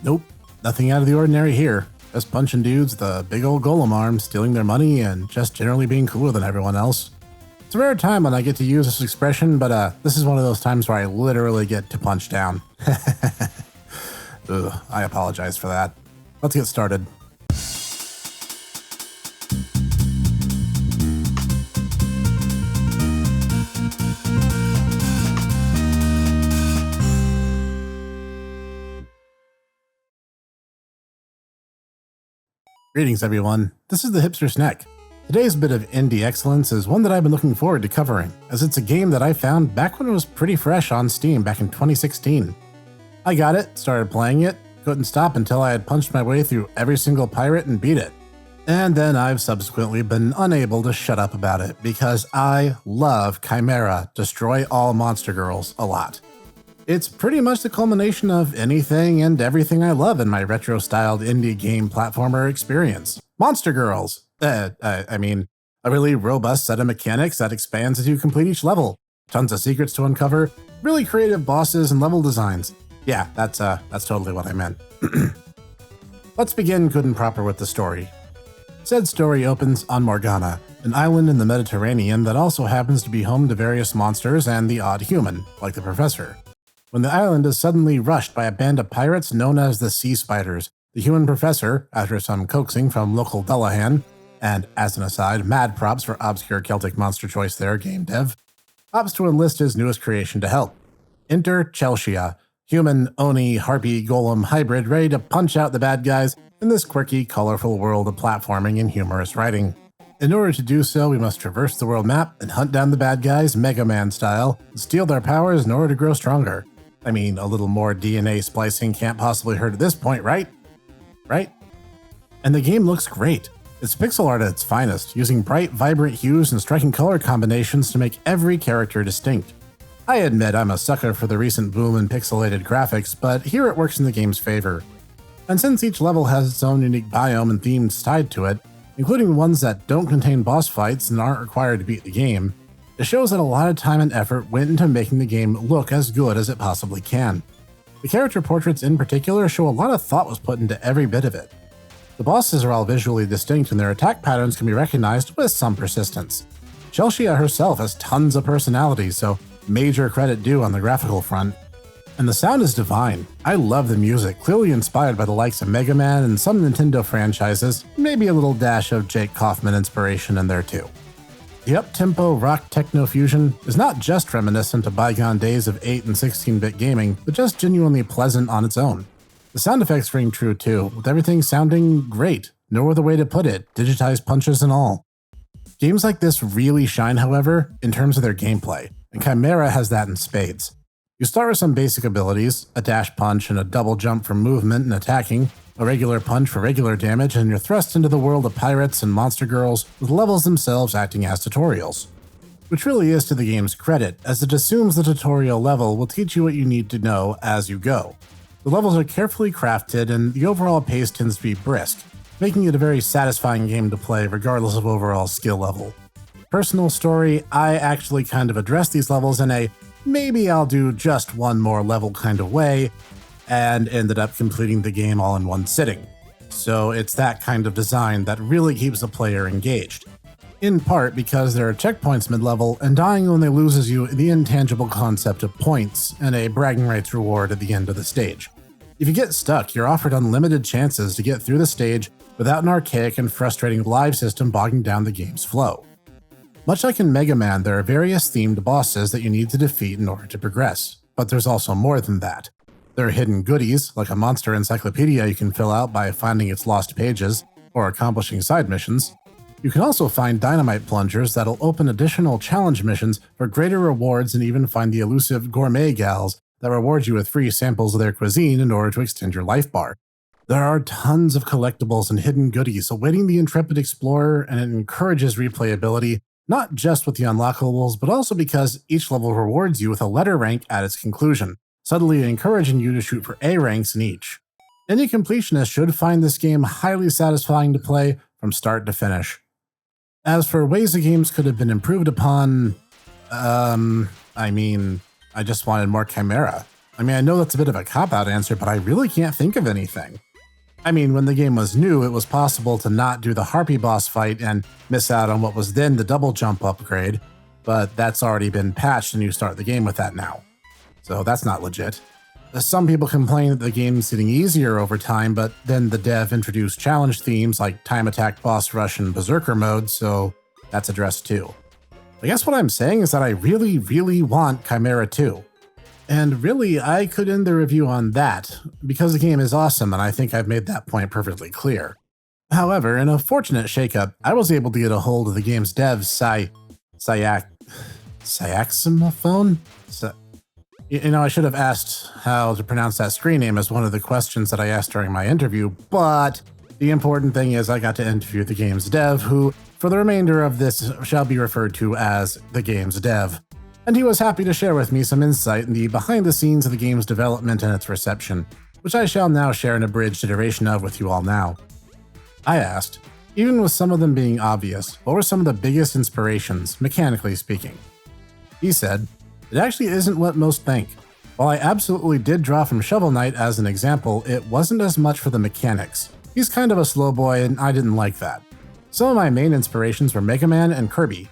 Nope, nothing out of the ordinary here. Just punching dudes with a big old golem arm, stealing their money, and just generally being cooler than everyone else. It's a rare time when I get to use this expression, but this is one of those times where I literally get to punch down. Ugh, I apologize for that. Let's get started. Greetings everyone, this is the Hipster Snek. Today's bit of N-D-X-Cellence is one that I've been looking forward to covering, as it's a game that I found back when it was pretty fresh on Steam back in 2016. I got it, started playing it, couldn't stop until I had punched my way through every single pirate and beat it. And then I've subsequently been unable to shut up about it, because I love Khimera, Destroy All Monster Girls, a lot. It's pretty much the culmination of anything and everything I love in my retro-styled indie game platformer experience. Monster Girls! I mean, a really robust set of mechanics that expands as you complete each level. Tons of secrets to uncover, really creative bosses and level designs. Yeah, that's totally what I meant. Let's begin good and proper with the story. Said story opens on Morgana, an island in the Mediterranean that also happens to be home to various monsters and the odd human, like the professor. When the island is suddenly rushed by a band of pirates known as the Sea Spiders, the human professor, after some coaxing from local Dullahan, and as an aside, mad props for obscure Celtic monster choice there, game dev, opts to enlist his newest creation to help. Enter Chelsea, human, Oni, harpy, golem hybrid ready to punch out the bad guys in this quirky, colorful world of platforming and humorous writing. In order to do so, we must traverse the world map and hunt down the bad guys Mega Man style, and steal their powers in order to grow stronger. I mean, a little more DNA splicing can't possibly hurt at this point, right? Right? And the game looks great. It's pixel art at its finest, using bright, vibrant hues and striking color combinations to make every character distinct. I admit I'm a sucker for the recent boom in pixelated graphics, but here it works in the game's favor. And since each level has its own unique biome and themes tied to it, including ones that don't contain boss fights and aren't required to beat the game, it shows that a lot of time and effort went into making the game look as good as it possibly can. The character portraits in particular show a lot of thought was put into every bit of it. The bosses are all visually distinct and their attack patterns can be recognized with some persistence. Chelsea herself has tons of personality, so major credit due on the graphical front. And the sound is divine. I love the music, clearly inspired by the likes of Mega Man and some Nintendo franchises, maybe a little dash of Jake Kaufman inspiration in there too. The up-tempo rock techno fusion is not just reminiscent of bygone days of 8 and 16-bit gaming, but just genuinely pleasant on its own. The sound effects ring true too, with everything sounding great, no other way to put it, digitized punches and all. Games like this really shine, however, in terms of their gameplay, and Khimera has that in spades. You start with some basic abilities, a dash punch and a double jump for movement and attacking, a regular punch for regular damage, and you're thrust into the world of pirates and monster girls, with levels themselves acting as tutorials. Which really is to the game's credit, as it assumes the tutorial level will teach you what you need to know as you go. The levels are carefully crafted, and the overall pace tends to be brisk, making it a very satisfying game to play regardless of overall skill level. Personal story, I actually kind of address these levels in a maybe I'll do just one more level kind of way, and ended up completing the game all in one sitting. So it's that kind of design that really keeps the player engaged. In part because there are checkpoints mid-level, and dying only loses you the intangible concept of points and a bragging rights reward at the end of the stage. If you get stuck, you're offered unlimited chances to get through the stage without an archaic and frustrating live system bogging down the game's flow. Much like in Mega Man, there are various themed bosses that you need to defeat in order to progress, but there's also more than that. There are hidden goodies, like a monster encyclopedia you can fill out by finding its lost pages, or accomplishing side missions. You can also find dynamite plungers that'll open additional challenge missions for greater rewards, and even find the elusive gourmet gals that reward you with free samples of their cuisine in order to extend your life bar. There are tons of collectibles and hidden goodies awaiting the intrepid explorer, and it encourages replayability, not just with the unlockables, but also because each level rewards you with a letter rank at its conclusion, subtly encouraging you to shoot for A ranks in each. Any completionist should find this game highly satisfying to play from start to finish. As for ways the games could have been improved upon, I just wanted more Khimera. I mean, I know that's a bit of a cop-out answer, but I really can't think of anything. I mean, when the game was new, it was possible to not do the Harpy boss fight and miss out on what was then the double jump upgrade, but that's already been patched and you start the game with that now. So that's not legit. Some people complain that the game's getting easier over time, but then the dev introduced challenge themes like time attack, boss rush, and berserker mode, so that's addressed too. I guess what I'm saying is that I really, really want Khimera 2. And really, I could end the review on that, because the game is awesome and I think I've made that point perfectly clear. However, in a fortunate shakeup, I was able to get a hold of the game's dev's saxophone? I should have asked how to pronounce that screen name as one of the questions that I asked during my interview, but the important thing is I got to interview the game's dev, who, for the remainder of this, shall be referred to as the game's dev. And he was happy to share with me some insight in the behind the scenes of the game's development and its reception, which I shall now share an abridged iteration of with you all now. I asked, even with some of them being obvious, what were some of the biggest inspirations, mechanically speaking? He said, it actually isn't what most think. While I absolutely did draw from Shovel Knight as an example, it wasn't as much for the mechanics. He's kind of a slow boy and I didn't like that. Some of my main inspirations were Mega Man and Kirby.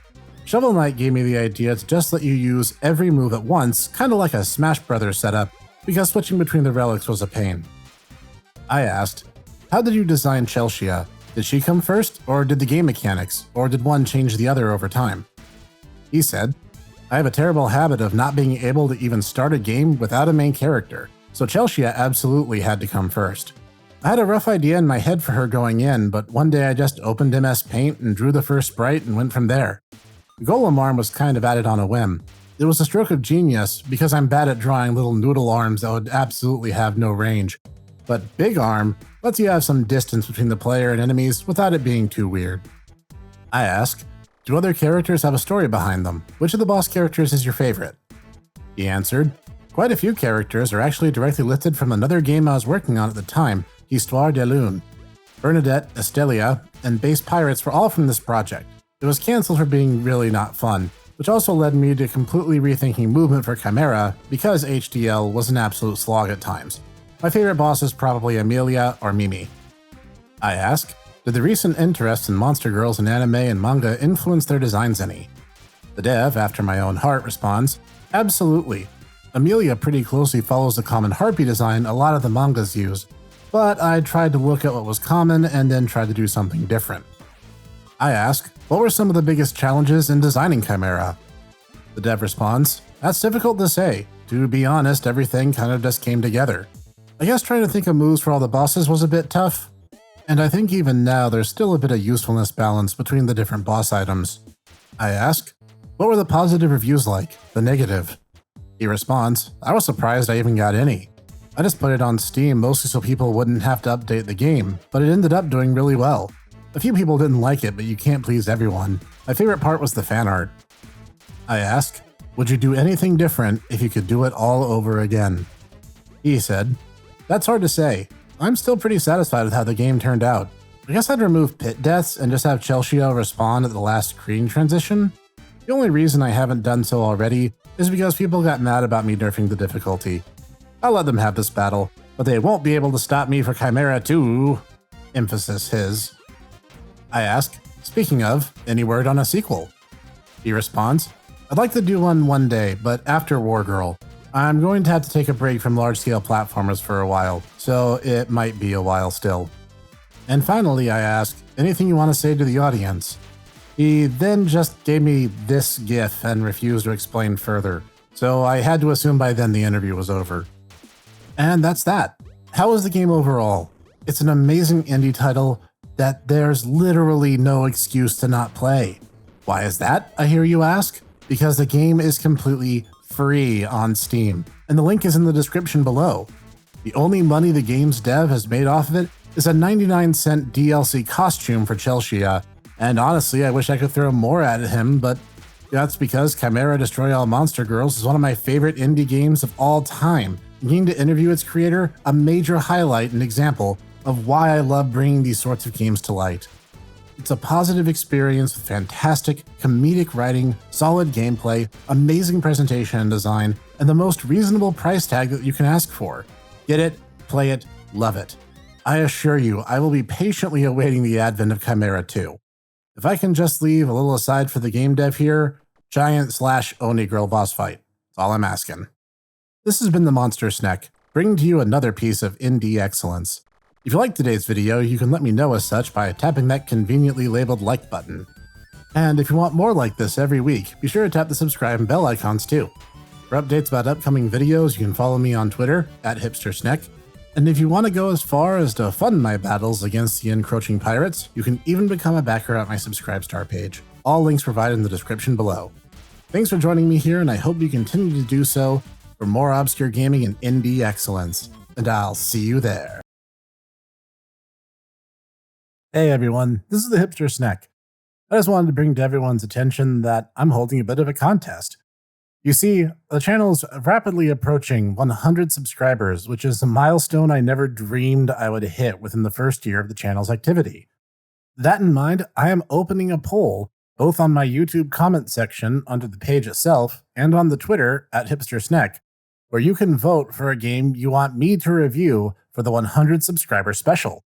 Shovel Knight gave me the idea to just let you use every move at once, kind of like a Smash Brothers setup, because switching between the relics was a pain. I asked, how did you design Chelsea? Did she come first, or did the game mechanics, or did one change the other over time? He said, I have a terrible habit of not being able to even start a game without a main character, so Chelsea absolutely had to come first. I had a rough idea in my head for her going in, but one day I just opened MS Paint and drew the first sprite and went from there. Golem Arm was kind of added on a whim. It was a stroke of genius because I'm bad at drawing little noodle arms that would absolutely have no range. But Big Arm lets you have some distance between the player and enemies without it being too weird. I ask, do other characters have a story behind them? Which of the boss characters is your favorite? He answered, quite a few characters are actually directly lifted from another game I was working on at the time, Histoire de Lune. Bernadette, Estelia, and Base Pirates were all from this project. It was cancelled for being really not fun, which also led me to completely rethinking movement for Khimera because HDL was an absolute slog at times. My favorite boss is probably Amelia or Mimi. I ask, did the recent interest in monster girls in anime and manga influence their designs any? The dev, after my own heart, responds, absolutely. Amelia pretty closely follows the common harpy design a lot of the mangas use, but I tried to look at what was common and then tried to do something different. I ask, what were some of the biggest challenges in designing Khimera? The dev responds, that's difficult to say. To be honest, everything kind of just came together. I guess trying to think of moves for all the bosses was a bit tough. And I think even now there's still a bit of usefulness balance between the different boss items. I ask, what were the positive reviews like? The negative? He responds, I was surprised I even got any. I just put it on Steam mostly so people wouldn't have to update the game, but it ended up doing really well. A few people didn't like it, but you can't please everyone. My favorite part was the fan art. I ask, would you do anything different if you could do it all over again? He said, that's hard to say. I'm still pretty satisfied with how the game turned out. I guess I'd remove pit deaths and just have Chelsea respawn at the last screen transition. The only reason I haven't done so already is because people got mad about me nerfing the difficulty. I'll let them have this battle, but they won't be able to stop me for Khimera 2. Emphasis his. I ask, speaking of, any word on a sequel? He responds, I'd like to do one day, but after Wargirl. I'm going to have to take a break from large-scale platformers for a while, so it might be a while still. And finally, I ask, anything you want to say to the audience? He then just gave me this gif and refused to explain further, so I had to assume by then the interview was over. And that's that. How was the game overall? It's an amazing indie title that there's literally no excuse to not play. Why is that, I hear you ask? Because the game is completely free on Steam, and the link is in the description below. The only money the game's dev has made off of it is a 99-cent DLC costume for Chelsea, and honestly I wish I could throw more at him, but that's because Khimera Destroy All Monster Girls is one of my favorite indie games of all time. Getting to interview its creator, a major highlight and example of why I love bringing these sorts of games to light. It's a positive experience with fantastic comedic writing, solid gameplay, amazing presentation and design, and the most reasonable price tag that you can ask for. Get it, play it, love it. I assure you, I will be patiently awaiting the advent of Khimera 2. If I can just leave a little aside for the game dev here, giant/Oni girl boss fight. That's all I'm asking. This has been the Monster Snek, bringing to you another piece of N-D-X-Cellence. If you liked today's video, you can let me know as such by tapping that conveniently labeled like button. And if you want more like this every week, be sure to tap the subscribe and bell icons too. For updates about upcoming videos, you can follow me on Twitter @HipsterSnek. And if you want to go as far as to fund my battles against the encroaching pirates, you can even become a backer at my Subscribe Star page. All links provided in the description below. Thanks for joining me here, and I hope you continue to do so for more obscure gaming and N-D-X-Cellence. And I'll see you there. Hey everyone, this is the Hipster Snek. I just wanted to bring to everyone's attention that I'm holding a bit of a contest. You see, the channel is rapidly approaching 100 subscribers, which is a milestone I never dreamed I would hit within the first year of the channel's activity. That in mind, I am opening a poll both on my YouTube comment section under the page itself and on the Twitter @HipsterSnek, where you can vote for a game you want me to review for the 100 subscriber special.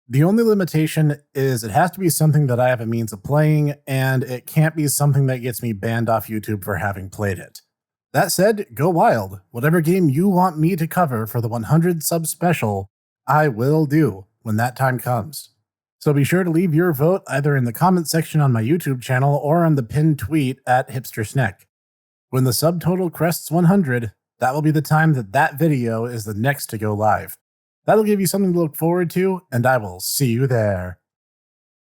The only limitation is it has to be something that I have a means of playing, and it can't be something that gets me banned off YouTube for having played it. That said, go wild. Whatever game you want me to cover for the 100 sub special, I will do when that time comes. So be sure to leave your vote either in the comment section on my YouTube channel or on the pinned tweet @HipsterSnek. When the subtotal crests 100, that will be the time that video is the next to go live. That'll give you something to look forward to, and I will see you there.